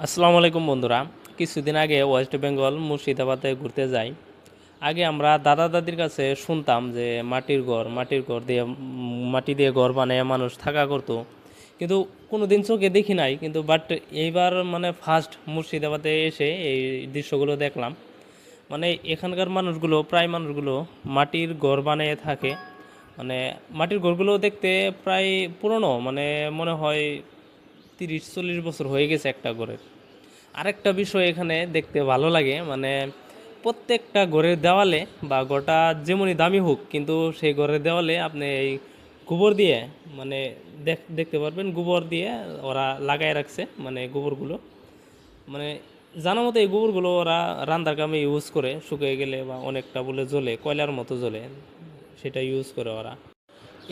আসসালামু আলাইকুম বন্ধুরা। কিছুদিন আগে ওয়েস্ট বেঙ্গল মুর্শিদাবাদে ঘুরতে যাই। আগে আমরা দাদা দাদির কাছে শুনতাম যে মাটির ঘর দিয়ে মাটি দিয়ে ঘর বানিয়ে মানুষ থাকা করতো, কিন্তু কোনো দিন চোখে দেখি নাই। কিন্তু বাট এইবার মানে ফার্স্ট মুর্শিদাবাদে এসে এই দৃশ্যগুলো দেখলাম। মানে এখানকার মানুষগুলো, প্রায় মানুষগুলো মাটির ঘর বানিয়ে থাকে। মানে মাটির ঘরগুলো দেখতে প্রায় পুরনো, মানে মনে হয় 30-40 বছর হয়ে গেছে একটা ঘরের। আরেকটা বিষয় এখানে দেখতে ভালো লাগে, মানে প্রত্যেকটা ঘরের দেওয়ালে বা ঘরটা যেমনই দামি হোক, কিন্তু সেই ঘরের দেওয়ালে আপনি এই গোবর দিয়ে, মানে দেখতে পারবেন গোবর দিয়ে ওরা লাগায় রাখছে। মানে গোবরগুলো, মানে জানা মতো এই গোবরগুলো ওরা রান্নার কামে ইউজ করে, শুকিয়ে গেলে বা অনেকটা বলে জ্বলে, কয়লার মতো জ্বলে, সেটা ইউজ করে ওরা।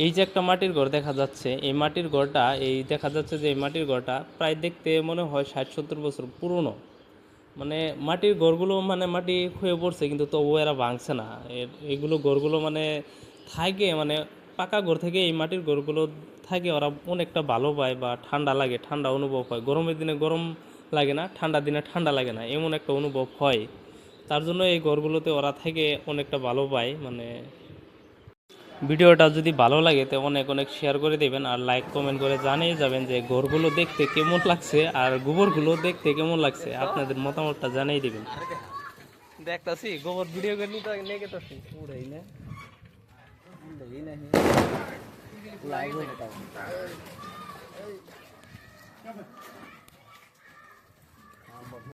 এই যে একটা মাটির ঘর দেখা যাচ্ছে, এই মাটির ঘরটা, এই দেখা যাচ্ছে যে এই মাটির ঘরটা প্রায় দেখতে মনে হয় 60-70 বছর পুরনো। মানে মাটির ঘরগুলো, মানে মাটি হয়ে পড়ছে কিন্তু তবুও এরা ভাঙছে না। এগুলো ঘরগুলো মানে থাকে, মানে পাকা ঘর থেকে এই মাটির ঘরগুলো থাকে, ওরা অনেকটা ভালো পায় বা ঠান্ডা লাগে, ঠান্ডা অনুভব হয়। গরমের দিনে গরম লাগে না, ঠান্ডার দিনে ঠান্ডা লাগে না, এমন একটা অনুভব হয়। তার জন্য এই ঘরগুলোতে ওরা থেকে অনেকটা ভালো পায়। মানে ভিডিওটা যদি ভালো লাগে তো অনেক অনেক শেয়ার করে দেবেন, আর লাইক কমেন্ট করে জানিয়ে যাবেন যে ঘরগুলো দেখতে কেমন লাগছে আর গোবরগুলো দেখতে কেমন লাগছে, আপনাদের মতামতটা জানিয়ে দেবেন। দেখতাছি গোবর ভিডিও করে নিতে লেগেতাছি পুরাই না লাইভ হয়ে